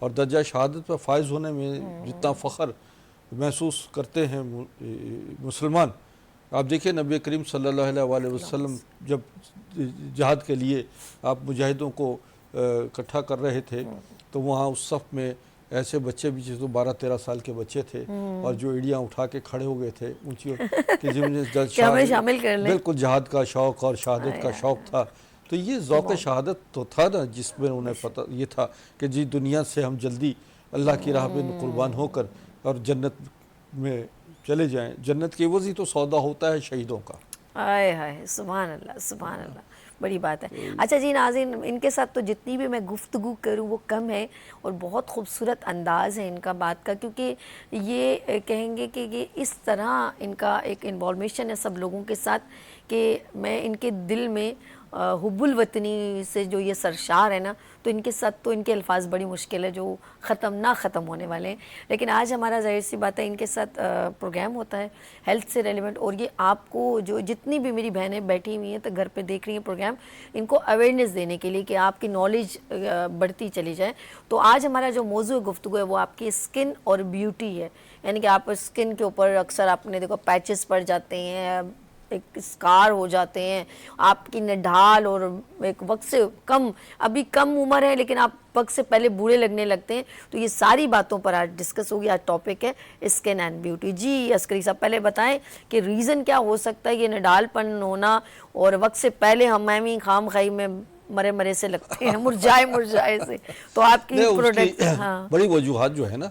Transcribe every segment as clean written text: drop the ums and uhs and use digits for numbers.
اور درجہ شہادت پر فائز ہونے میں جتنا فخر محسوس کرتے ہیں مسلمان. آپ دیکھیں نبی کریم صلی اللہ علیہ وآلہ وسلم جب جہاد کے لیے آپ مجاہدوں کو اکٹھا کر رہے تھے تو وہاں اس صف میں ایسے بچے بھی جو 12-13 سال کے بچے تھے اور جو ایڑیاں اٹھا کے کھڑے ہو گئے تھے اونچی کہ کہ ہمیں شامل کر لیں. بالکل جہاد کا شوق اور شہادت کا شوق تھا. تو یہ ذوق شہادت تو تھا نا جس میں انہیں پتہ یہ تھا کہ جی دنیا سے ہم جلدی اللہ کی راہ پہ قربان ہو کر اور جنت میں چلے جائیں. جنت کی عوض ہی تو سودا ہوتا ہے شہیدوں کا. آئے ہائے سبحان اللہ سبحان اللہ, بڑی بات ہے. اچھا جی ناظرین, ان کے ساتھ تو جتنی بھی میں گفتگو کروں وہ کم ہے, اور بہت خوبصورت انداز ہے ان کا بات کا, کیونکہ یہ کہیں گے کہ یہ اس طرح ان کا ایک انوالویشن ہے سب لوگوں کے ساتھ کہ میں ان کے دل میں حب الوطنی سے جو یہ سرشار ہے نا, تو ان کے ساتھ تو ان کے الفاظ بڑی مشکل ہے جو ختم ہونے والے ہیں. لیکن آج ہمارا ظاہر سی بات ہے ان کے ساتھ پروگرام ہوتا ہے ہیلتھ سے ریلیونٹ, اور یہ آپ کو جو جتنی بھی میری بہنیں بیٹھی ہوئی ہیں تو گھر پہ دیکھ رہی ہیں پروگرام, ان کو اویئرنیس دینے کے لیے کہ آپ کی نالج بڑھتی چلی جائے. تو آج ہمارا جو موضوع گفتگو ہے وہ آپ کی اسکن اور بیوٹی ہے. یعنی کہ آپ اسکن کے اوپر اکثر آپ نے دیکھو پیچز پڑ جاتے ہیں, ایک اسکار ہو جاتے ہیں, آپ کی نڈھال, اور ایک وقت سے ابھی کم عمر ہے لیکن آپ وقت سے پہلے بوڑھے لگنے لگتے ہیں. تو یہ ساری باتوں پر آج ڈسکس ہوگی. آج ٹاپک ہے اسکن اینڈ بیوٹی. جی عسکری صاحب پہلے بتائیں کہ ریزن کیا ہو سکتا ہے یہ نڈھال پن ہونا اور وقت سے پہلے ہم خام خائی میں مرے سے لگتے ہیں, مرجھائے سے. تو آپ کی پروڈکٹ بڑی وجوہات جو ہے نا,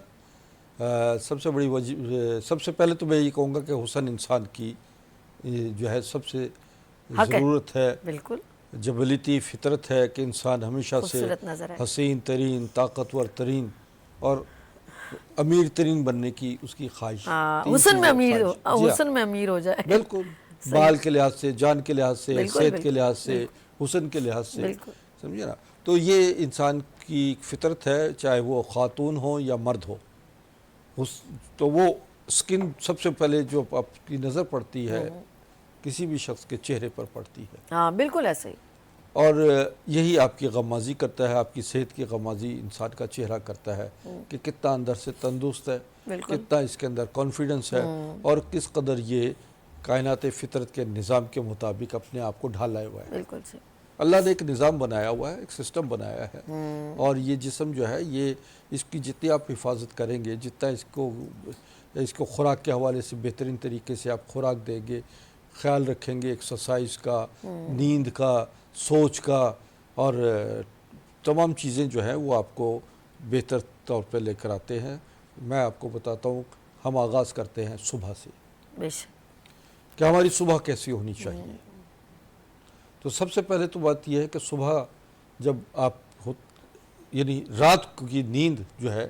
سب سے پہلے تو میں یہ کہوں گا کہ حسن انسان کی جو ہے سب سے ضرورت ہے, بالکل جبلیتی فطرت ہے کہ انسان ہمیشہ سے حسین ترین, طاقتور ترین اور امیر ترین بننے کی اس کی خواہش, حسن میں امیر ہو جائے. بالکل, بال کے لحاظ سے, جان کے لحاظ سے, صحت کے لحاظ سے, حسن کے لحاظ سے, سمجھے نا. تو یہ انسان کی فطرت ہے, چاہے وہ خاتون ہو یا مرد ہو. تو وہ اسکن سب سے پہلے جو آپ کی نظر پڑتی ہے کسی بھی شخص کے چہرے پر پڑتی ہے. ہاں بالکل ایسے ہی. اور یہی آپ کی غمازی کرتا ہے, آپ کی صحت کی غمازی انسان کا چہرہ کرتا ہے کہ کتنا اندر سے تندرست ہے, کتنا اس کے اندر کانفیڈنس ہے, اور کس قدر یہ کائنات فطرت کے نظام کے مطابق اپنے آپ کو ڈھالا ہوا ہے. بالکل صحیح. اللہ نے ایک نظام بنایا ہوا ہے, ایک سسٹم بنایا ہے, اور یہ جسم جو ہے یہ اس کی جتنی آپ حفاظت کریں گے, جتنا اس کو خوراک کے حوالے سے بہترین طریقے سے آپ خوراک دیں گے, خیال رکھیں گے ایکسرسائز کا, نیند کا, سوچ کا, اور تمام چیزیں جو ہیں وہ آپ کو بہتر طور پہ لے کر آتے ہیں. میں آپ کو بتاتا ہوں, ہم آغاز کرتے ہیں صبح سے کہ ہماری صبح کیسی ہونی چاہیے. تو سب سے پہلے تو بات یہ ہے کہ صبح جب آپ یعنی رات کی نیند جو ہے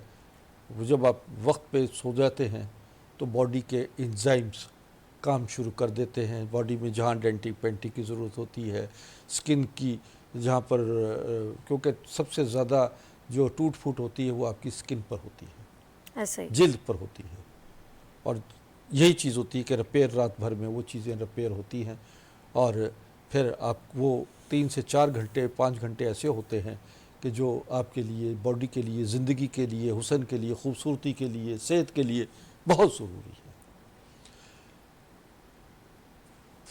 وہ جب آپ وقت پہ سو جاتے ہیں تو باڈی کے انزائمز کام شروع کر دیتے ہیں. باڈی میں جہاں ڈینٹی پینٹی کی ضرورت ہوتی ہے, سکن کی جہاں پر, کیونکہ سب سے زیادہ جو ٹوٹ پھوٹ ہوتی ہے وہ آپ کی سکن پر ہوتی ہے, جلد پر ہوتی ہے, اور یہی چیز ہوتی ہے کہ ریپیئر رات بھر میں وہ چیزیں ریپیئر ہوتی ہیں. اور پھر آپ وہ 3 سے 4 گھنٹے 5 گھنٹے ایسے ہوتے ہیں کہ جو آپ کے لیے, باڈی کے لیے, زندگی کے لیے, حسن کے لیے, خوبصورتی کے لیے, صحت کے لیے بہت ضروری ہے.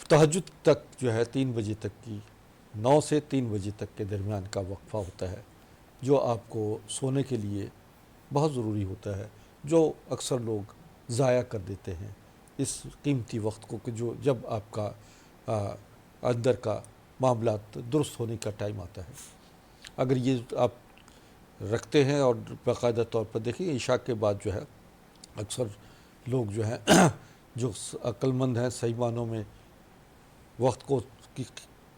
تہجد تک جو ہے 3 بجے تک کی, 9 سے 3 بجے تک کے درمیان کا وقفہ ہوتا ہے جو آپ کو سونے کے لیے بہت ضروری ہوتا ہے, جو اکثر لوگ ضائع کر دیتے ہیں اس قیمتی وقت کو, کہ جو جب آپ کا اندر کا معاملات درست ہونے کا ٹائم آتا ہے. اگر یہ آپ رکھتے ہیں اور باقاعدہ طور پر دیکھیں, عشاء کے بعد جو ہے اکثر لوگ جو ہیں جو عقل مند ہیں, صحیح معنوں میں وقت کو کی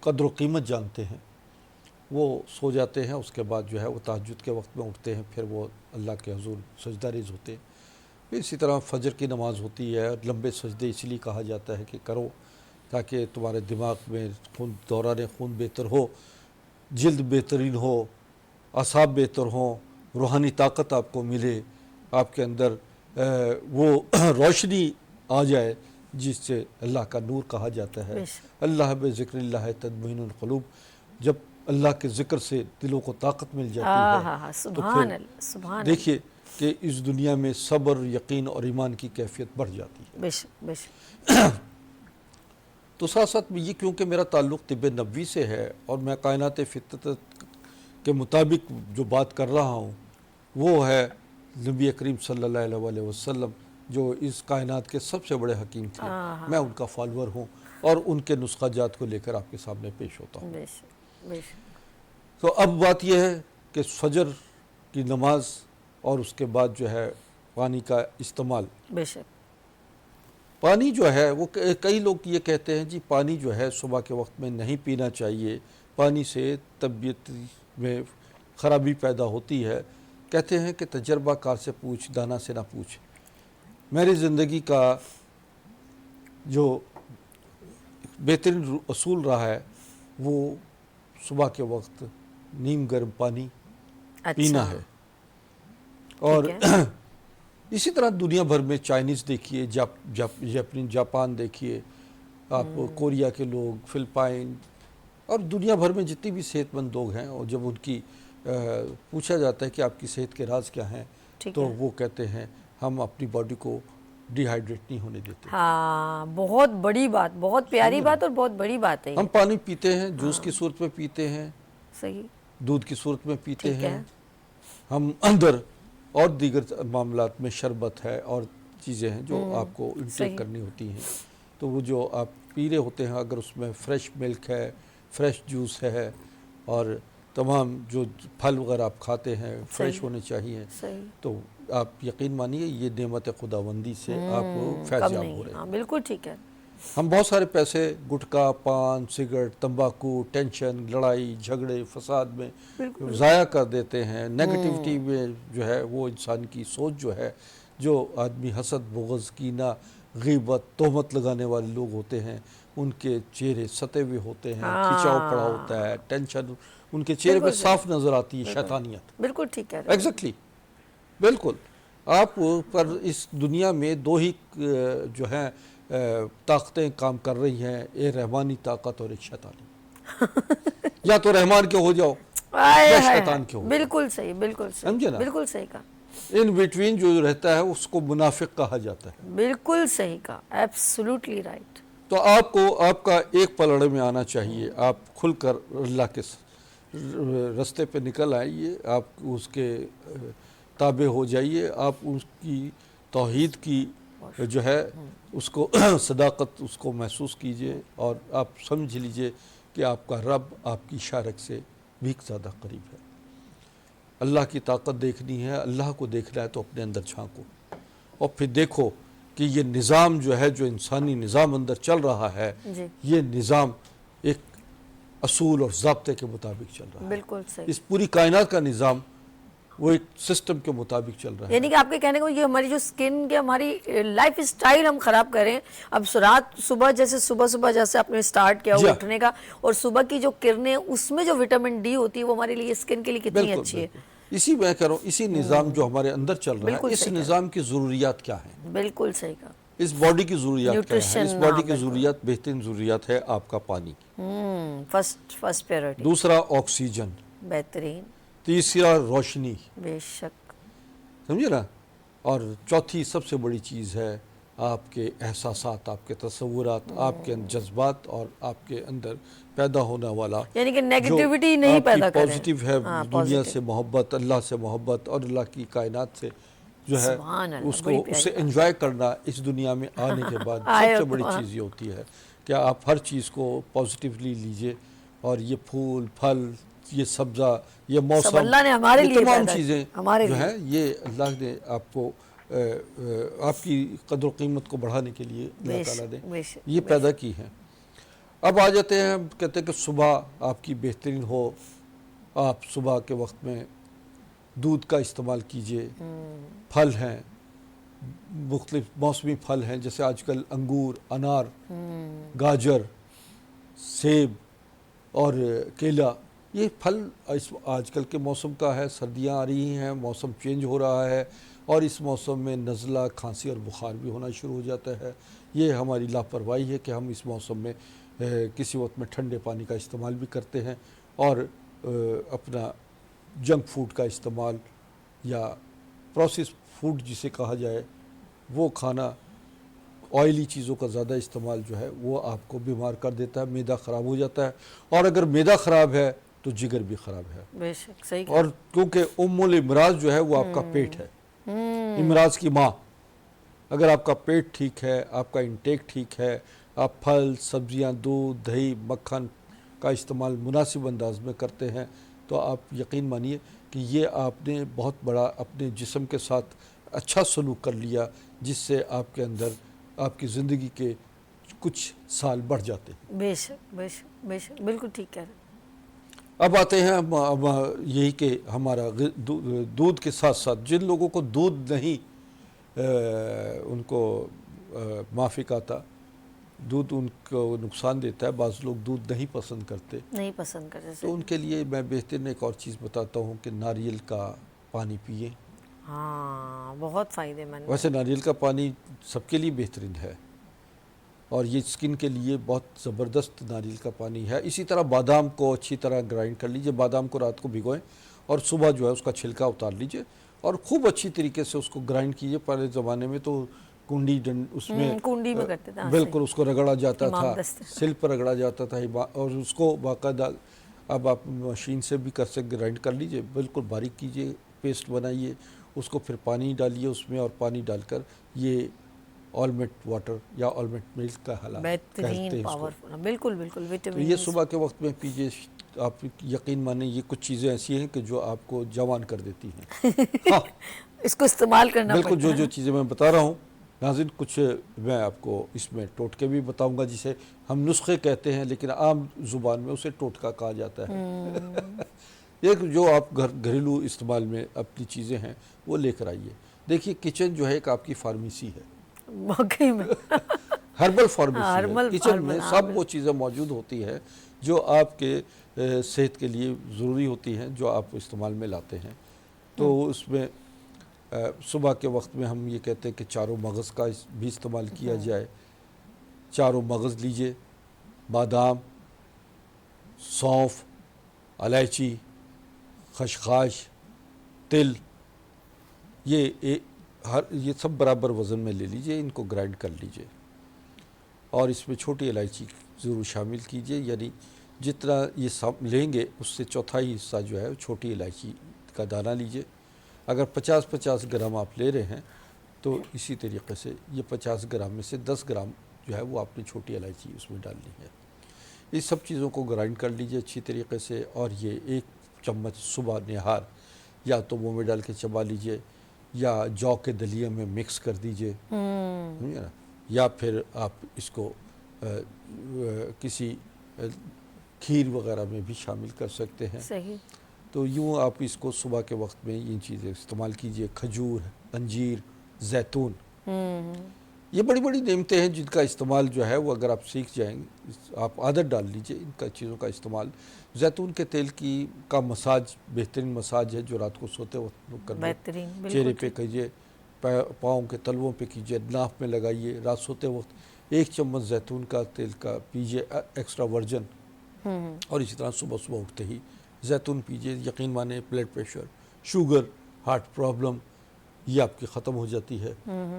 قدر و قیمت جانتے ہیں, وہ سو جاتے ہیں. اس کے بعد جو ہے وہ تہجد کے وقت میں اٹھتے ہیں, پھر وہ اللہ کے حضور سجدہ ریز ہوتے ہیں. پھر اسی طرح فجر کی نماز ہوتی ہے, لمبے سجدے اس لیے کہا جاتا ہے کہ کرو تاکہ تمہارے دماغ میں دوران خون بہتر ہو, جلد بہترین ہو, اعصاب بہتر ہوں, روحانی طاقت آپ کو ملے, آپ کے اندر وہ روشنی آ جائے جس سے اللہ کا نور کہا جاتا ہے. اللہ بذکر اللہ تطمئن القلوب. جب اللہ کے ذکر سے دلوں کو طاقت مل جاتی ہے، تو سبحان پھر اللہ، سبحان اللہ، دیکھیے کہ اس دنیا میں صبر، یقین اور ایمان کی کیفیت بڑھ جاتی ہے۔ بے شک بے شک، تو ساتھ ساتھ یہ کیونکہ میرا تعلق طب نبوی سے ہے اور میں کائنات فطرت کے مطابق جو بات کر رہا ہوں وہ ہے نبی کریم صلی اللہ علیہ وسلم جو اس کائنات کے سب سے بڑے حکیم تھے، میں ان کا فالوور ہوں اور ان کے نسخہ جات کو لے کر آپ کے سامنے پیش ہوتا ہوں۔ بے شک بے شک، تو اب بات یہ ہے کہ فجر کی نماز اور اس کے بعد جو ہے پانی کا استعمال، بے شک، پانی جو ہے وہ کئی لوگ یہ کہتے ہیں جی پانی جو ہے صبح کے وقت میں نہیں پینا چاہیے، پانی سے طبیعت میں خرابی پیدا ہوتی ہے۔ کہتے ہیں کہ تجربہ کار سے پوچھ، دانا سے نہ پوچھ۔ میری زندگی کا جو بہترین اصول رہا ہے وہ صبح کے وقت نیم گرم پانی پینا ہے، اور اسی طرح دنیا بھر میں چائنیز دیکھیے، جاپان دیکھیے آپ، کوریا کے لوگ، فلپائن اور دنیا بھر میں جتنی بھی صحت مند لوگ ہیں، اور جب ان کی پوچھا جاتا ہے کہ آپ کی صحت کے راز کیا ہیں تو وہ کہتے ہیں ہم اپنی باڈی کو ڈی ہائیڈریٹ نہیں ہونے دیتے۔ ہاں، بہت بڑی بات، بہت پیاری بات اور بہت بڑی بات ہے۔ ہم پانی پیتے ہیں، جوس کی صورت میں پیتے ہیں، صحیح، دودھ کی صورت میں پیتے ہیں، ہم اندر اور دیگر معاملات میں شربت ہے اور چیزیں ہیں جو آپ کو انٹیک کرنی ہوتی ہیں، تو وہ جو آپ پی رہے ہوتے ہیں اگر اس میں فریش ملک ہے، فریش جوس ہے، اور تمام جو پھل وغیرہ آپ کھاتے ہیں فریش ہونے چاہیے، تو آپ یقین مانیے یہ نعمت خداوندی سے آپ فیض یاب ہو رہے ہیں۔ بالکل ٹھیک ہے۔ ہم بہت سارے پیسے گٹکا، پان، سگریٹ، تمباکو، ٹینشن، لڑائی جھگڑے، فساد میں ضائع کر دیتے ہیں۔ نیگیٹیوٹی میں جو ہے وہ انسان کی سوچ جو ہے، جو آدمی حسد، بغض، کینہ، غیبت، تہمت لگانے والے لوگ ہوتے ہیں ان کے چہرے ستے ہوئے ہوتے ہیں، کھچاؤ پڑا ہوتا ہے، ٹینشن ان کے چہرے پہ صاف نظر آتی ہے، شیطانیت۔ بالکل ٹھیک ہے، ایگزیکٹلی، بالکل۔ آپ پر اس دنیا میں دو ہی جو ہیں طاقتیں کام کر رہی ہیں، ایک رحمانی طاقت اور ایک شیطانی۔ یا تو رحمان کے ہو جاؤ یا شیطان کے ہو جاؤ۔ بالکل صحیح، بالکل صحیح، سمجھے نا؟ بالکل صحیح کہا۔ ان بٹوین جو رہتا ہے اس کو منافق کہا جاتا ہے۔ بالکل صحیح کہا، ایبسولوٹلی رائٹ۔ تو آپ کو آپ کا ایک پلڑے میں آنا چاہیے، آپ کھل کر اللہ کے رستے پہ نکل آئیے، آپ اس کے تابع ہو جائیے، آپ اس کی توحید کی جو ہے اس کو صداقت اس کو محسوس کیجئے، اور آپ سمجھ لیجئے کہ آپ کا رب آپ کی شارک سے بھی زیادہ قریب ہے۔ اللہ کی طاقت دیکھنی ہے، اللہ کو دیکھنا ہے تو اپنے اندر جھانکو، اور پھر دیکھو کہ یہ نظام جو ہے، جو انسانی نظام اندر چل رہا ہے، یہ نظام ایک اصول اور ضابطے کے مطابق چل رہا ہے۔ بالکل صحیح۔ اس پوری کائنات کا نظام وہ ایک سسٹم کے مطابق چل رہا ہے۔ یعنی کہ آپ کے کہنے کو یہ ہماری جو سکن کے، ہماری لائف سٹائل ہم خراب کریں، اب صبح جیسے آپ نے سٹارٹ کیا اٹھنے کا، اور صبح کی جو کرنیں اس میں جو وٹامن ڈی ہوتی ہے وہ ہمارے لیے سکن کے لیے کتنی اچھی ہے۔ اسی میں کہہ رہا ہوں، اسی نظام جو ہمارے اندر چل رہا ہے، اس نظام کی ضروریات کیا ہیں؟ بالکل صحیح کہا۔ اس باڈی کی ضروریات کیا ہے؟ اس باڈی کی ضروریات، بہترین ضروریات ہے آپ کا پانی، فرسٹ پریورٹی۔ دوسرا آکسیجن، بہترین۔ تیسرا روشنی، بے شک، سمجھے نا، اور چوتھی سب سے بڑی چیز ہے آپ کے احساسات، آپ کے تصورات، آپ کے جذبات، اور آپ کے اندر پیدا ہونے والا، یعنی کہ نیگیٹیوٹی نہیں پیدا کریں، پازیٹیو ہے، دنیا سے محبت، اللہ سے محبت اور اللہ کی کائنات سے جو ہے اس کو اسے انجوائے کرنا اس دنیا میں آنے کے بعد سب سے بڑی چیز یہ ہوتی ہے کہ آپ ہر چیز کو پازیٹیولی لیجئے، اور یہ پھول، پھل، یہ سبزہ، یہ موسم، یہ تمام چیزیں جو ہیں یہ اللہ نے آپ کو آپ کی قدر و قیمت کو بڑھانے کے لیے اللہ تعالیٰ نے یہ پیدا کی ہیں۔ اب آ جاتے ہیں، ہم کہتے ہیں کہ صبح آپ کی بہترین ہو، آپ صبح کے وقت میں دودھ کا استعمال کیجئے، پھل ہیں، مختلف موسمی پھل ہیں، جیسے آج کل انگور، انار، گاجر، سیب اور کیلا، یہ پھل آج کل کے موسم کا ہے، سردیاں آ رہی ہیں، موسم چینج ہو رہا ہے، اور اس موسم میں نزلہ، کھانسی اور بخار بھی ہونا شروع ہو جاتا ہے۔ یہ ہماری لاپرواہی ہے کہ ہم اس موسم میں کسی وقت میں ٹھنڈے پانی کا استعمال بھی کرتے ہیں، اور اپنا جنک فوڈ کا استعمال یا پروسیس فوڈ جسے کہا جائے وہ کھانا، آئلی چیزوں کا زیادہ استعمال جو ہے وہ آپ کو بیمار کر دیتا ہے، معدہ خراب ہو جاتا ہے، اور اگر معدہ خراب ہے تو جگر بھی خراب ہے. بے شک صحیح. اور کیونکہ الامراض جو ہے وہ آپ کا پیٹ ہے، امراض کی ماں. اگر آپ کا پیٹ ٹھیک ہے، آپ کا انٹیک ٹھیک ہے، آپ پھل سبزیاں دودھ دہی مکھن کا استعمال مناسب انداز میں کرتے ہیں، تو آپ یقین مانیے کہ یہ آپ نے بہت بڑا اپنے جسم کے ساتھ اچھا سلوک کر لیا، جس سے آپ کے اندر آپ کی زندگی کے کچھ سال بڑھ جاتے ہیں. بے شک بے شک بے شک، بالکل ٹھیک کہہ رہے ہیں. اب آتے ہیں اب یہی کہ ہمارا دودھ کے ساتھ ساتھ جن لوگوں کو دودھ نہیں ان کو مافک آتا، دودھ ان کو نقصان دیتا ہے، بعض لوگ دودھ نہیں پسند کرتے، نہیں پسند کرتے تو ان کے لیے میں بہترین ایک اور چیز بتاتا ہوں کہ ناریل کا پانی پئیں. ہاں بہت فائدے مند. ویسے ناریل کا پانی سب کے لیے بہترین ہے، اور یہ اسکن کے لیے بہت زبردست ناریل کا پانی ہے. اسی طرح بادام کو اچھی طرح گرائنڈ کر لیجئے، بادام کو رات کو بھگوئیں اور صبح جو ہے اس کا چھلکا اتار لیجئے اور خوب اچھی طریقے سے اس کو گرائنڈ کیجئے. پہلے زمانے میں تو اس میں کنڈی میں کرتے تھے. بالکل اس کو رگڑا جاتا تھا، امام دستے. سل پر رگڑا جاتا تھا، اور اس کو باقاعدہ اب آپ مشین سے بھی کر سکتے، گرائنڈ کر لیجئے، بالکل باریک کیجئے، پیسٹ بنائیے، اس کو پھر پانی ڈالیے اس میں، اور پانی ڈال کر یہ آلمنٹ واٹر یا آلمنٹ ملک کا حالات بہترین کہتے ہیں اس کو. پاورفل، بالکل بالکل تو یہ صبح کے وقت میں پیجئے. آپ یقین مانیں یہ کچھ چیزیں ایسی ہیں کہ جو آپ کو جوان کر دیتی ہیں. ہاں اس کو استعمال کرنا بالکل. پڑتا جو چیزیں میں بتا رہا ہوں ناظرین، کچھ میں آپ کو اس میں ٹوٹکے بھی بتاؤں گا جسے ہم نسخے کہتے ہیں، لیکن عام زبان میں اسے ٹوٹکا کہا جاتا ہے. ایک جو آپ گھریلو استعمال میں اپنی چیزیں ہیں وہ لے کر آئیے. دیکھیے کچن جو ہے ایک آپ کی فارمیسی ہے، واقعی میں ہربل فارمیسی ہے. کچن میں سب وہ چیزیں موجود ہوتی ہیں جو آپ کے صحت کے لیے ضروری ہوتی ہیں، جو آپ استعمال میں لاتے ہیں. تو اس میں صبح کے وقت میں ہم یہ کہتے ہیں کہ چاروں مغز کا بھی استعمال کیا جائے. چاروں مغز لیجئے، بادام، سونف، الائچی، خشخاش، تل، یہ سب برابر وزن میں لے لیجئے، ان کو گرائنڈ کر لیجئے، اور اس میں چھوٹی الائچی ضرور شامل کیجئے. یعنی جتنا یہ سب لیں گے اس سے چوتھائی حصہ جو ہے چھوٹی الائچی کا دانہ لیجئے. اگر 50 گرام آپ لے رہے ہیں تو اسی طریقے سے یہ 50 گرام میں سے 10 گرام جو ہے وہ آپ نے چھوٹی الائچی اس میں ڈالنی ہے. اس سب چیزوں کو گرائنڈ کر لیجئے اچھی طریقے سے، اور یہ 1 چمچ صبح نہار یا تو منہ میں ڈال کے چبا لیجئے، یا جو کے دلیے میں مکس کر دیجئے، یا پھر آپ اس کو کسی کھیر وغیرہ میں بھی شامل کر سکتے ہیں. صحیح. تو یوں آپ اس کو صبح کے وقت میں یہ چیزیں استعمال کیجئے. کھجور، انجیر، زیتون، یہ بڑی بڑی نعمتیں ہیں جن کا استعمال جو ہے وہ اگر آپ سیکھ جائیں گے، آپ عادت ڈال لیجئے ان کا چیزوں کا استعمال. زیتون کے تیل کا مساج بہترین مساج ہے جو رات کو سوتے وقت کر لیں. بہترین، چہرے پہ کیجئے، پاؤں کے تلووں پہ کیجئے، ناف میں لگائیے. رات سوتے وقت 1 چمچ زیتون کا تیل کا پیجئے ایکسٹرا ورجن، اور اسی طرح صبح اٹھتے ہی زیتون پیجئے. یقین مانیں blood pressure, sugar, heart problem یہ آپ کی ختم ہو جاتی ہے.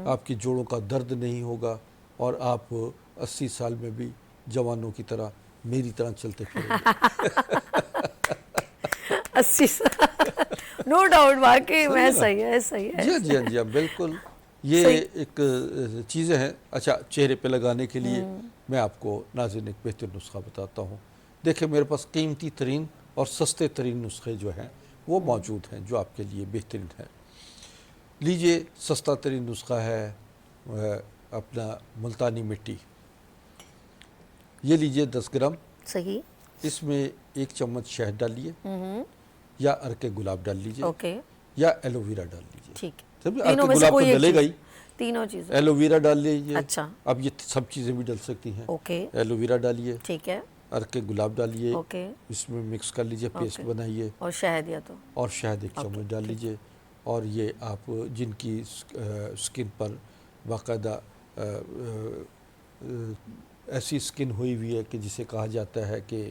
آپ کی جوڑوں کا درد نہیں ہوگا، اور آپ 80 سال میں بھی جوانوں کی طرح میری طرح چلتے پھریں گے. 80 نو ڈاؤٹ، واقعی میں صحیح ہے. جی ہاں بالکل. یہ ایک چیزیں ہیں. اچھا، چہرے پہ لگانے کے لیے میں آپ کو ناظرین ایک بہتر نسخہ بتاتا ہوں. دیکھیں میرے پاس قیمتی ترین اور سستے ترین نسخے جو ہیں وہ موجود ہیں جو آپ کے لیے بہترین ہیں. لیجئے سستا ترین نسخہ ہے اپنا ملتانی مٹی. یہ لیجئے 10 گرام. صحیح. اس میں 1 چمچ شہد ڈالیے، یا عرق گلاب ڈال لیجئے، اوکے، یا ایلو ویرا ڈال لیجئے. ٹھیک ہے. عرق گلاب تو ڈلے گا ہی، تینوں چیزیں. ایلو ویرا ڈال لیجئے. اچھا. اب یہ سب چیزیں بھی ڈل سکتی ہیں. اوکے. ایلو ویرا ڈالیے، ٹھیک ہے. عرق گلاب ڈالیے، اوکے. اس میں مکس کر لیجئے، پیسٹ بنائیے. اور شہد یا تو، اور شہد 1 چمچ ڈال لیجئے. اور یہ آپ جن کی سکن پر باقاعدہ ایسی سکن ہوئی ہوئی ہے کہ جسے کہا جاتا ہے کہ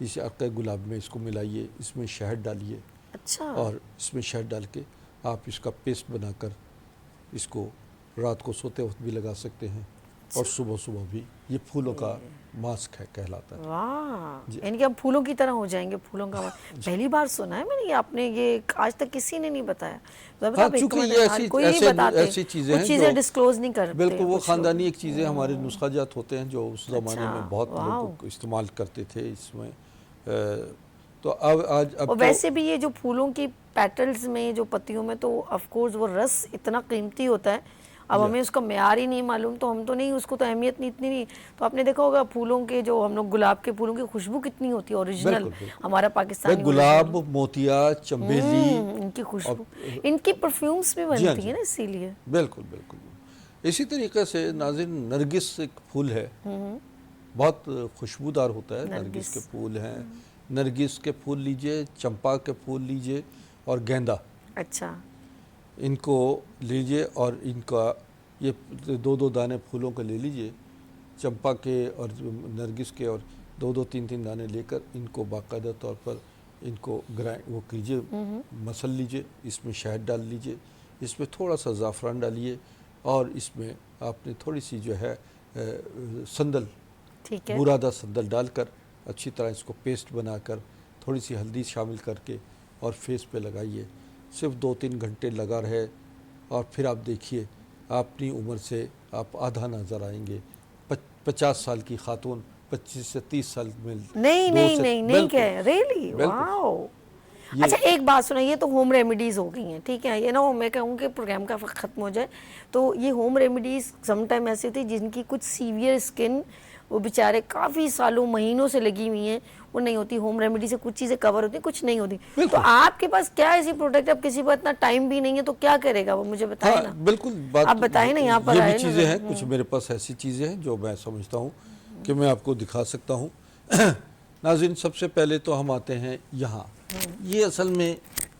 اس عرق گلاب میں اس کو ملائیے، اس میں شہد ڈالیے اچھا اور اس میں شہد ڈال کے آپ اس کا پیسٹ بنا کر اس کو رات کو سوتے وقت بھی لگا سکتے ہیں اور صبح صبح بھی. یہ پھولوں کا ماسک ہے کہلاتا ہے. واہ، یعنی کہ ہم پھولوں کی طرح ہو جائیں گے. پھولوں کا پہلی بار سنا ہے میں نے، یہ آپ نے یہ آج تک کسی نے نہیں بتایا. ہاں چونکہ یہ کوئی نہیں بتاتے، ایسی چیزیں کچھ ہیں چیزیں جو ڈسکلوز نہیں کرتے. بالکل وہ خاندانی ایک چیزیں ہمارے نسخہ جات ہوتے ہیں جو اس زمانے میں بہت واو. لوگ استعمال کرتے تھے اس میں. تو اب اور ویسے بھی یہ جو پھولوں کی پیٹلز میں جو پتیوں میں تو آف کورس وہ رس اتنا قیمتی ہوتا ہے. اب ہمیں اس کا معیار ہی نہیں معلوم تو ہم تو نہیں، اس کو تو اہمیت نہیں اتنی نہیں. تو آپ نے دیکھا ہوگا پھولوں کے جو ہم لوگ گلاب کے پھولوں کی خوشبو کتنی ہوتی ہے اوریجنل ہمارا پاکستانی گلاب، موتیا، چمیلی، ان کی خوشبو، ان کی پرفیومز بھی بنتی ہیں نا اسی لیے. بالکل بالکل. اسی طریقے سے ناظرین نرگس ایک پھول ہے، بہت خوشبودار ہوتا ہے. نرگس کے پھول ہیں، نرگس کے پھول لیجئے، چمپا کے پھول لیجئے اور گیندا. اچھا، ان کو لیجئے اور ان کا یہ دو دانے پھولوں کے لے لیجئے، چمپا کے اور نرگس کے، اور دو تین دانے لے کر ان کو باقاعدہ طور پر ان کو وہ کیجئے، مسل لیجئے. اس میں شہد ڈال لیجئے، اس میں تھوڑا سا زعفران ڈالیے اور اس میں آپ نے تھوڑی سی جو ہے سندل، برادہ سندل ڈال کر اچھی طرح اس کو پیسٹ بنا کر تھوڑی سی ہلدی شامل کر کے اور فیس پہ لگائیے. صرف 2-3 گھنٹے لگا رہے اور پھر آپ دیکھیے اپنی عمر سے آپ آدھا نظر آئیں گے. 50 سال کی خاتون 25 سے 30 سال میں نہیں کہہ ریلی. واو. اچھا ایک بات سنا، یہ تو ہوم ریمیڈیز ہو گئی ہیں، ٹھیک ہے، یہ نہ میں کہوں کہ پروگرام کا وقت ختم ہو جائے تو یہ ہوم ریمیڈیز سم ٹائم ایسی ہوتی جن کی کچھ سیویئر اسکن وہ بیچارے کافی سالوں مہینوں سے لگی ہوئی ہیں، وہ نہیں ہوتی. ہوم ریمیڈی سے کچھ چیزیں کور ہوتی ہیں، کچھ نہیں ہوتی. تو آپ کے پاس کیا ایسی پروڈکٹ، اب کسی پر اتنا ٹائم بھی نہیں ہے تو کیا کرے گا وہ مجھے بتائیں نا. بالکل آپ بتائیں نا، یہاں پر یہ بھی چیزیں ہیں، کچھ میرے پاس ایسی چیزیں ہیں جو میں سمجھتا ہوں کہ میں آپ کو دکھا سکتا ہوں. ناظرین سب سے پہلے تو ہم آتے ہیں یہاں. یہ اصل میں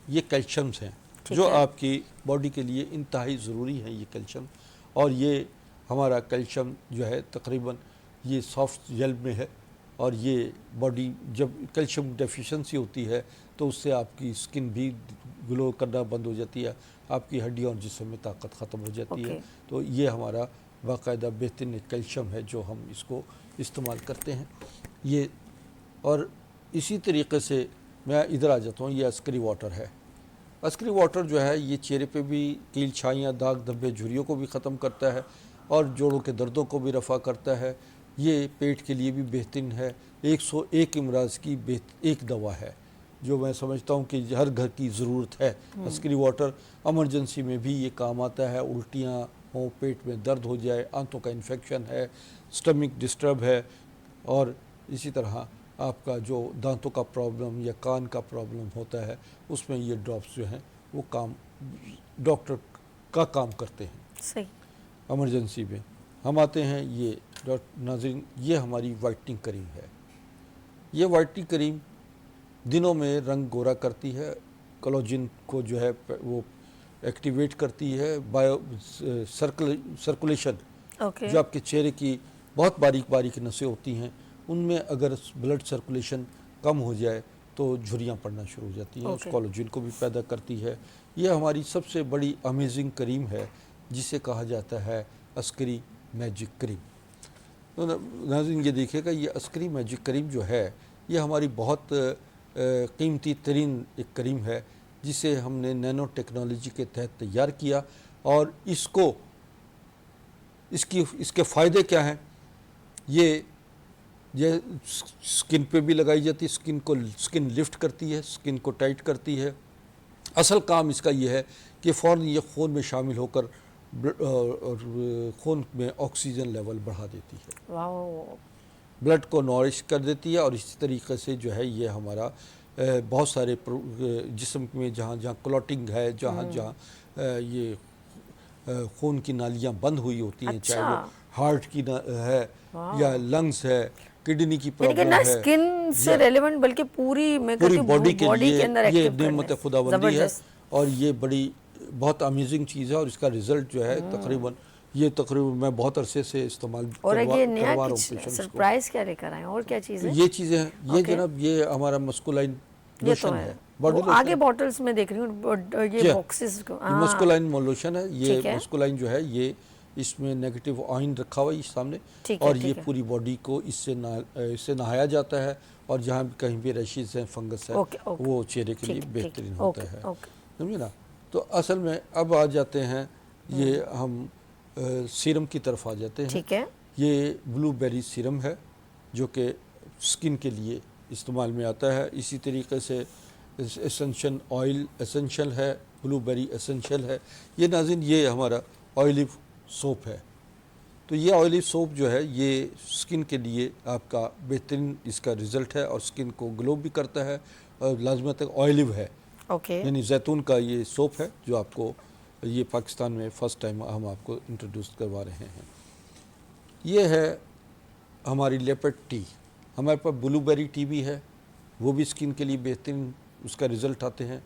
یہ کیلشیمز ہیں جو آپ کی باڈی کے لیے انتہائی ضروری ہیں. یہ کیلشیم، اور یہ ہمارا کیلشیم جو ہے تقریباً یہ سافٹ جیل میں ہے، اور یہ باڈی جب کیلشیم ڈیفیشنسی ہوتی ہے تو اس سے آپ کی اسکن بھی گلو کرنا بند ہو جاتی ہے، آپ کی ہڈیوں اور جسم میں طاقت ختم ہو جاتی ہے. تو یہ ہمارا باقاعدہ بہترین کیلشیم ہے جو ہم اس کو استعمال کرتے ہیں. یہ اور اسی طریقے سے میں ادھر آ جاتا ہوں. یہ عسکری واٹر ہے. عسکری واٹر جو ہے یہ چہرے پہ بھی کیل چھائیاں، داغ دھبے، جھریوں کو بھی ختم کرتا ہے اور جوڑوں کے دردوں کو بھی رفع کرتا ہے. یہ پیٹ کے لیے بھی بہترین ہے. 101 امراض کی ایک دوا ہے جو میں سمجھتا ہوں کہ ہر گھر کی ضرورت ہے. عسکری واٹر ایمرجنسی میں بھی یہ کام آتا ہے. الٹیاں ہوں، پیٹ میں درد ہو جائے، آنتوں کا انفیکشن ہے، سٹمک ڈسٹرب ہے، اور اسی طرح آپ کا جو دانتوں کا پرابلم یا کان کا پرابلم ہوتا ہے اس میں یہ ڈراپس جو ہیں وہ ڈاکٹر کا کام کرتے ہیں. صحیح. ایمرجنسی میں ہم آتے ہیں. یہ ناظرین یہ ہماری وائٹننگ کریم ہے. یہ وائٹننگ کریم دنوں میں رنگ گورا کرتی ہے، کولاجن کو جو ہے وہ ایکٹیویٹ کرتی ہے، سرکولیشن جو آپ کے چہرے کی بہت باریک باریک نسیں ہوتی ہیں ان میں اگر بلڈ سرکولیشن کم ہو جائے تو جھریاں پڑنا شروع ہو جاتی ہیں. اس کولاجن کو بھی پیدا کرتی ہے. یہ ہماری سب سے بڑی امیزنگ کریم ہے جسے کہا جاتا ہے عسکری میجک کریم. ناظرین یہ دیکھیے گا یہ عسکری میجک کریم جو ہے یہ ہماری بہت قیمتی ترین ایک کریم ہے جسے ہم نے نینو ٹیکنالوجی کے تحت تیار کیا. اور اس کے فائدے کیا ہیں؟ یہ سکن پہ بھی لگائی جاتی ہے، سکن لفٹ کرتی ہے، سکن کو ٹائٹ کرتی ہے. اصل کام اس کا یہ ہے کہ فوراً یہ خون میں شامل ہو کر اور خون میں آکسیجن لیول بڑھا دیتی ہے، بلڈ کو نورش کر دیتی ہے. اور اسی طریقے سے جو ہے یہ ہمارا بہت سارے جسم میں جہاں جہاں کلوٹنگ ہے، جہاں جہاں یہ خون کی نالیاں بند ہوئی ہوتی ہیں، چاہے وہ ہارٹ کی ہے یا لنگز ہے، کڈنی کی پرابلم ہے، سکن سے ریلیونٹ بلکہ پوری باڈی کے لیے اندر یہ نعمت خداوندی ہے. اور یہ بہت امیزنگ چیز ہے. اور اس کا رزلٹ جو ہے تقریباً یہ تقریباً میں بہت عرصے سے استعمال اور یہ نیا کروا رہا ہوں کچھ پیشنٹس کو. سرپرائز کیا لے کر آئے ہیں اور کیا چیزیں؟ یہ چیزیں ہیں، یہ جناب یہ ہمارا مسکولائن یہ تو لوشن ہے ہے، باڈی وہ آگے باٹلز میں دیکھ رہی ہوں یہ باکسز کو. یہ مسکولائن لوشن ہے. یہ ٹھیک ہے. مسکولائن جو ہے یہ اس میں نیگیٹو آئن رکھا ہوا ہے سامنے، ٹھیک ہے اور ٹھیک یہ ہے. پوری باڈی کو اس سے نہایا جاتا ہے، اور جہاں بھی کہیں بھی ریشز ہیں، فنگس ہے، اوکے اوکے وہ چہرے کے لیے ٹھیک بہترین ٹھیک ہوتا اوکے ہے. اوکے. سمجھے نا. تو اصل میں اب آ جاتے ہیں یہ ہم سیرم کی طرف آ جاتے ہیں. ٹھیک ہے. یہ بلو بیری سیرم ہے جو کہ سکن کے لیے استعمال میں آتا ہے. اسی طریقے سے اسینشل آئل اسینشل ہے، بلو بیری اسینشل ہے. یہ ناظرین یہ ہمارا آئلیو سوپ ہے. تو یہ آئلیو سوپ جو ہے یہ سکن کے لیے آپ کا بہترین اس کا رزلٹ ہے، اور سکن کو گلو بھی کرتا ہے، اور لازمت آئلیو ہے، اوکے. یعنی زیتون کا یہ سوپ ہے جو آپ کو یہ پاکستان میں فرسٹ ٹائم ہم آپ کو انٹروڈیوس کروا رہے ہیں. یہ ہے ہماری لیپٹ ٹی. ہمارے پاس بلو بیری ٹی بھی ہے، وہ بھی سکن کے لیے بہترین اس کا رزلٹ آتے ہیں.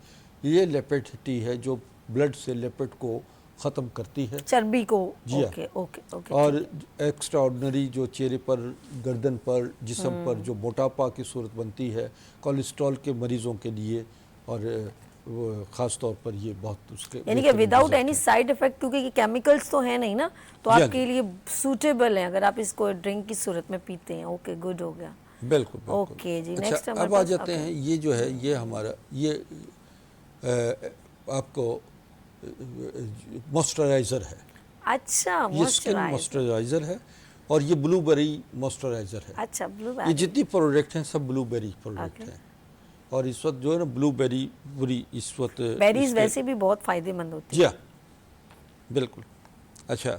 یہ لیپٹ ٹی ہے جو بلڈ سے لیپٹ کو ختم کرتی ہے، چربی کو. جی اوکے اوکے اوکے. اور ایکسٹرا آرڈنری جو چہرے پر، گردن پر، جسم پر جو موٹاپا کی صورت بنتی ہے، کولیسٹرول کے مریضوں کے لیے، اور وہ خاص طور پر یہ بہت اس کے یعنی کہ وداؤٹ اینی سائیڈ افیکٹ، کیونکہ یہ کیمیکلز تو ہیں نہیں نا، تو آپ کے لیے سوٹیبل ہیں اگر آپ اس کو ڈرنک کی صورت میں پیتے ہیں. اوکے گڈ ہو گیا. بالکل بالکل. اوکے جی. نیکسٹ اچھا اب آ جاتے ہیں یہ جو ہے یہ ہمارا یہ آپ کو موئسچرائزر ہے. اچھا یہ سکن موئسچرائزر ہے، اور یہ بلو بیری موئسچرائزر ہے. اچھا بلو یہ جتنی پروڈکٹ ہیں سب بلو بیری پروڈکٹ ہیں. اور اس وقت جو ہے نا بلو بیری پوری اس وقت بیریز ویسے بھی بہت فائدے مند ہوتی جی ہاں بالکل. اچھا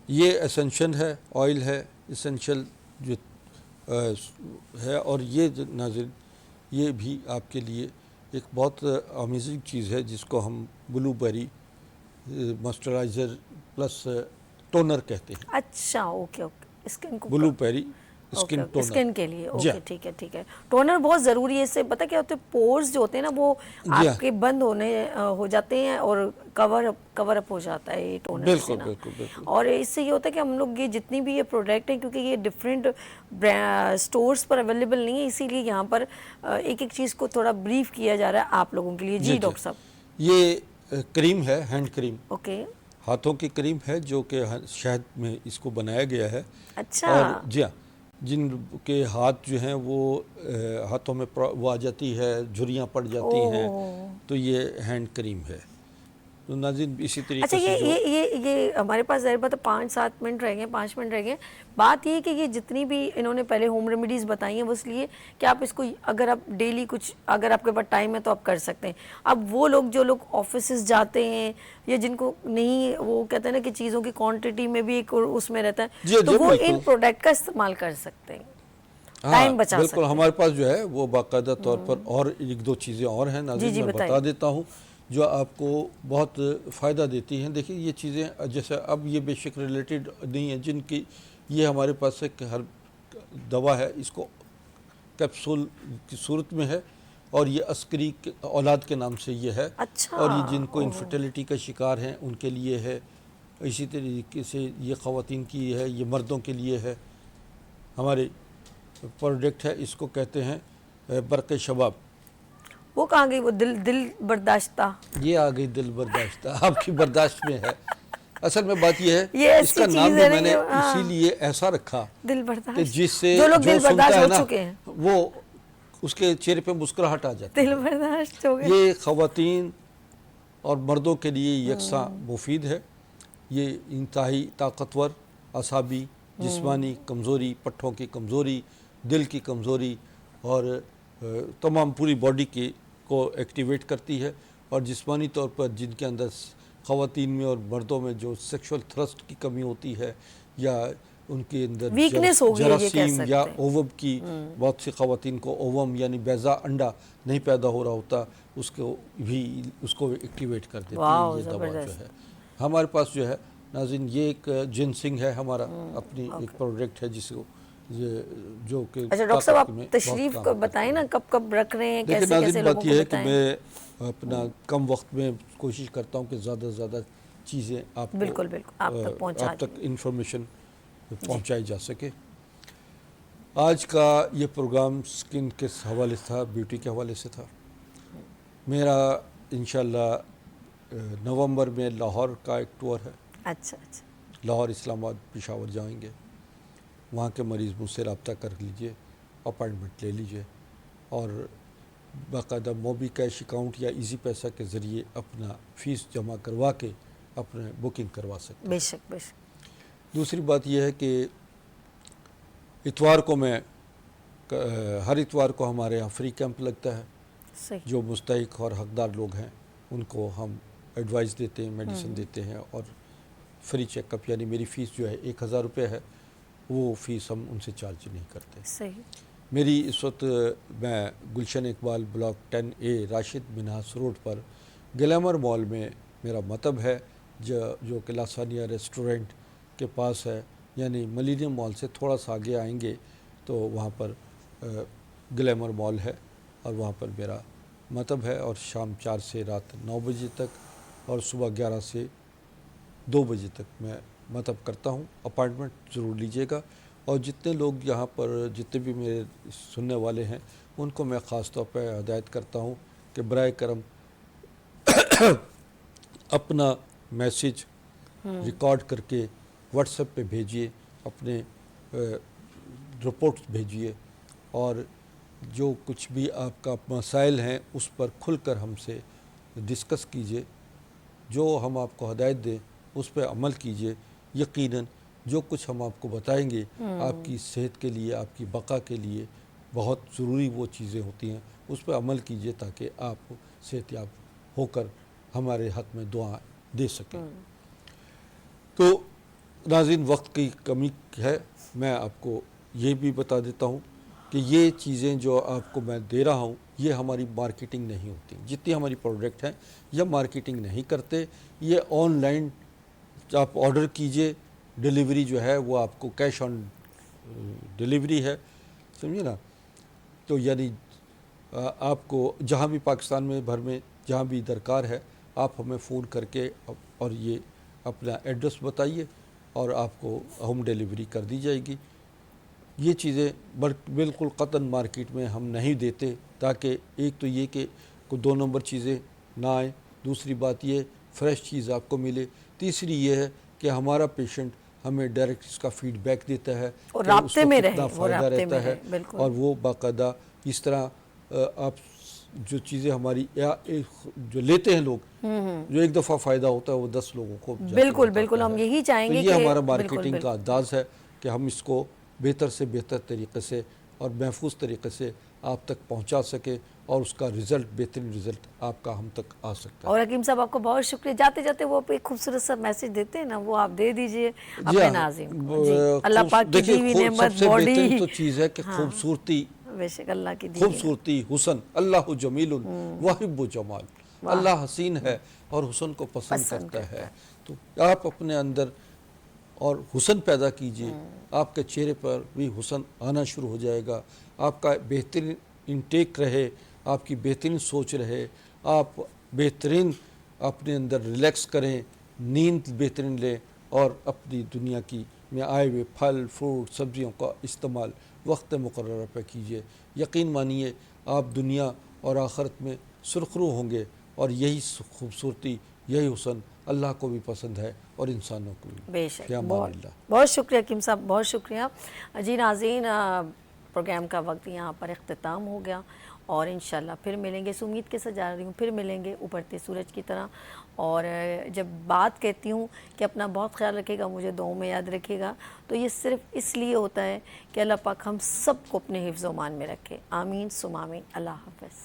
یہ اسینشل ہے، آئل ہے اسینشل جو ہے. اور یہ ناظرین یہ بھی آپ کے لیے ایک بہت امیزنگ چیز ہے جس کو ہم بلو بیری موئسچرائزر پلس ٹونر کہتے ہیں. اچھا اوکے اوکے. اسکن کو بلو بیری اسکن ٹونر اسکن کے لیے. اوکے ٹھیک ہے ٹھیک ہے. ٹونر بہت ضروری ہے. اس سے پتہ کیا ہوتا ہے، پورز جو ہوتے ہیں نا وہ آپ کے بند ہونے ہو جاتے ہیں، اور کور اپ ہو جاتا ہے یہ ٹونر سے نا. اور اس سے یہ ہوتا ہے کہ ہم لوگ یہ جتنی بھی یہ پروڈکٹ ہیں، کیونکہ یہ ڈفرینٹ سٹورز پر اویلیبل نہیں ہے، اسی لیے یہاں پر ایک ایک چیز کو تھوڑا بریف کیا جا رہا ہے آپ لوگوں کے لیے. جی ڈاکٹر صاحب. یہ کریم ہے، ہینڈ کریم. اوکے. ہاتھوں کی کریم ہے جو کہ شہد میں اس کو بنایا گیا ہے. اچھا. اور جی ہاں جن کے ہاتھ جو ہیں وہ ہاتھوں میں وہ آ جاتی ہے، جھریاں پڑ جاتی ہیں، تو یہ ہینڈ کریم ہے. تو ناظرین اسی طریقے اچھا یہ ہمارے پاس ظاہر بات ہے 5 منٹ رہ گئے 5 منٹ رہ گئے. بات یہ کہ یہ جتنی بھی انہوں نے پہلے ہوم ریمیڈیز بتائی ہیں وہ اس لیے کہ آپ اس کو اگر آپ ڈیلی کچھ اگر آپ کے پاس ٹائم ہے تو آپ کر سکتے ہیں. اب وہ لوگ جو لوگ آفیسز جاتے ہیں یا جن کو نہیں، وہ کہتے ہیں نا کہ چیزوں کی کوانٹٹی میں بھی ایک اس میں رہتا ہے، تو وہ ان پروڈکٹ کا استعمال کر سکتے ہیں، ٹائم بچا سکتے ہیں. بالکل. ہمارے پاس جو ہے وہ باقاعدہ طور پر اور ایک دو چیزیں اور ہیں ناظرین، میں بتا دیتا ہوں جو آپ کو بہت فائدہ دیتی ہیں. دیکھیں یہ چیزیں جیسے اب یہ بے شک ریلیٹڈ نہیں ہیں، جن کی یہ ہمارے پاس ایک ہر دوا ہے، اس کو کیپسول کی صورت میں ہے، اور یہ عسکری اولاد کے نام سے یہ ہے. اور یہ جن کو انفرٹیلیٹی کا شکار ہیں ان کے لیے ہے. اسی طریقے سے یہ خواتین کی ہے، یہ مردوں کے لیے ہے. ہمارے پروڈکٹ ہے، اس کو کہتے ہیں برق شباب. وہ کہاں گئی وہ دل برداشتہ؟ یہ آ گئی دل برداشتہ، آپ کی برداشت میں ہے. اصل میں بات یہ ہے اس کا نام بھی میں نے اسی لیے ایسا رکھا دل برداشت، کہ جس سے جو لوگ دل برداشت ہو نا چکے ہیں وہ اس کے چہرے پہ مسکراہٹ آ جاتی ہے. دل برداشت ہو گئے. یہ خواتین اور مردوں کے لیے یکساں مفید ہے. یہ انتہائی طاقتور، اعصابی جسمانی کمزوری، پٹھوں کی کمزوری، دل کی کمزوری اور تمام پوری باڈی کو ایکٹیویٹ کرتی ہے. اور جسمانی طور پر جن کے اندر خواتین میں اور مردوں میں جو سیکشول تھرسٹ کی کمی ہوتی ہے، یا ان کے اندر جراثیم یا اووم کی، بہت سی خواتین کو اووم یعنی بیضا انڈا نہیں پیدا ہو رہا ہوتا، اس کو بھی اس کو ایکٹیویٹ کر دیتی ہے یہ دوا جو ہے. ہمارے پاس جو ہے ناظرین یہ ایک جنسنگ ہے ہمارا اپنی ایک پروڈکٹ ہے جس کو جو کہ اچھا ڈاکٹر صاحب آپ تشریف کو بتائیں نا کب کب رکھ رہے ہیں، کیسے کیسے لوگوں کو بتائیں. بات یہ ہے کہ میں اپنا کم وقت میں کوشش کرتا ہوں کہ زیادہ سے زیادہ چیزیں آپ کو بالکل بالکل آپ تک پہنچا آپ تک انفارمیشن پہنچائی جا سکے. آج کا یہ پروگرام سکن کے حوالے سے تھا, بیوٹی کے حوالے سے تھا. میرا انشاءاللہ نومبر میں لاہور کا ایک ٹور ہے. اچھا اچھا. لاہور, اسلام آباد, پشاور جائیں گے. وہاں کے مریض مجھ سے رابطہ کر لیجئے, اپائنٹمنٹ لے لیجئے, اور باقاعدہ موبی کیش اکاؤنٹ یا ایزی پیسہ کے ذریعے اپنا فیس جمع کروا کے اپنے بکنگ کروا سکتے ہیں. بے شک بے شک. دوسری بات یہ ہے کہ اتوار کو میں ہر اتوار کو ہمارے یہاں فری کیمپ لگتا ہے. صحیح. جو مستحق اور حقدار لوگ ہیں ان کو ہم ایڈوائز دیتے ہیں, میڈیسن دیتے ہیں, اور فری چیک اپ, یعنی میری فیس جو ہے 1000 روپے ہے, وہ فیس ہم ان سے چارج نہیں کرتے. صحیح. میری میری اس وقت میں Gulshan Iqbal block 10A Rashid Minhas road پر گلیمر مال میں میرا مطب ہے, جو کہ لاسانیہ ریسٹورنٹ کے پاس ہے. یعنی ملینیم مال سے تھوڑا سا آگے آئیں گے تو وہاں پر گلیمر مال ہے, اور وہاں پر میرا مطب ہے. اور شام 4 سے رات 9 بجے تک, اور صبح 11 سے 2 بجے تک میں مطب کرتا ہوں. اپائنٹمنٹ ضرور لیجیے گا. اور جتنے لوگ یہاں پر, جتنے بھی میرے سننے والے ہیں, ان کو میں خاص طور پہ ہدایت کرتا ہوں کہ برائے کرم اپنا میسیج ریکارڈ کر کے واٹس ایپ پہ بھیجیے, اپنے رپورٹس بھیجیے, اور جو کچھ بھی آپ کا مسائل ہیں اس پر کھل کر ہم سے ڈسکس کیجیے. جو ہم آپ کو ہدایت دیں اس پہ عمل کیجیے. یقیناً جو کچھ ہم آپ کو بتائیں گے آپ کی صحت کے لیے, آپ کی بقا کے لیے بہت ضروری وہ چیزیں ہوتی ہیں. اس پہ عمل کیجیے تاکہ آپ صحت یاب ہو کر ہمارے حق میں دعا دے سکیں. تو ناظرین, وقت کی کمی ہے, میں آپ کو یہ بھی بتا دیتا ہوں کہ یہ چیزیں جو آپ کو میں دے رہا ہوں یہ ہماری مارکیٹنگ نہیں ہوتی. جتنی ہماری پروڈکٹ ہیں یہ مارکیٹنگ نہیں کرتے. یہ آن لائن آپ آرڈر کیجئے, ڈیلیوری جو ہے وہ آپ کو کیش آن ڈیلیوری ہے, سمجھے نا. تو یعنی آپ کو جہاں بھی پاکستان میں بھر میں جہاں بھی درکار ہے آپ ہمیں فون کر کے اور یہ اپنا ایڈریس بتائیے اور آپ کو ہوم ڈیلیوری کر دی جائے گی. یہ چیزیں بالکل قطعاً مارکیٹ میں ہم نہیں دیتے, تاکہ ایک تو یہ کہ کوئی 2 نمبر چیزیں نہ آئیں, دوسری بات یہ فریش چیز آپ کو ملے, تیسری یہ ہے کہ ہمارا پیشنٹ ہمیں ڈائریکٹ اس کا فیڈ بیک دیتا ہے اور کہ اس رابطے کو میں کتنا رہے, فائدہ رہتا ہے, بالکل. اور وہ باقاعدہ اس طرح آپ جو چیزیں ہماری جو لیتے ہیں لوگ, جو ایک دفعہ فائدہ ہوتا ہے وہ 10 لوگوں کو بالکل بالکل. ہم یہی چاہیں تو گے یہ کہ ہمارا مارکیٹنگ کا انداز ہے کہ ہم اس کو بہتر سے بہتر طریقے سے اور محفوظ طریقے سے آپ تک پہنچا سکے, اور اس کا رزلٹ, بہترین رزلٹ آپ کا ہم تک آ سکتا ہے. اور حکیم صاحب آپ کو بہت شکریہ. جاتے جاتے وہ ایک خوبصورت سا میسج دیتے ہیں نا, وہ آپ دے دیجئے اپنے ناظرین کو. جی, اللہ پاک کی دی ہوئی نعمت, سب سے باڈی. بہترین تو چیز ہے کہ خوبصورتی, بے شک اللہ کی دی. خوبصورتی, حسن. اللہ جمیل وحب جمال. اللہ حسین ہے اور حسن کو پسند کرتا ہے. تو آپ اپنے اندر اور حسن پیدا کیجئے, آپ کے چہرے پر بھی حسن آنا شروع ہو جائے گا. آپ کا بہترین انٹیک رہے, آپ کی بہترین سوچ رہے, آپ بہترین اپنے اندر ریلیکس کریں, نیند بہترین لیں, اور اپنی دنیا کی میں آئے ہوئے پھل فروٹ سبزیوں کا استعمال وقت مقررہ پہ کیجئے. یقین مانیے آپ دنیا اور آخرت میں سرخرو ہوں گے, اور یہی خوبصورتی, یہی حسن اللہ کو بھی پسند ہے اور انسانوں کو بھی. بے شک. اللہ. بہت شکریہ حکیم صاحب, بہت شکریہ. جی ناظرین, پروگرام کا وقت یہاں پر اختتام ہو گیا, اور انشاءاللہ پھر ملیں گے. اس امید کے ساتھ جا رہی ہوں پھر ملیں گے ابھرتے سورج کی طرح. اور جب بات کہتی ہوں کہ اپنا بہت خیال رکھے گا, مجھے دعاؤں میں یاد رکھے گا, تو یہ صرف اس لیے ہوتا ہے کہ اللہ پاک ہم سب کو اپنے حفظ و امان میں رکھے. آمین ثم آمین. اللہ حافظ.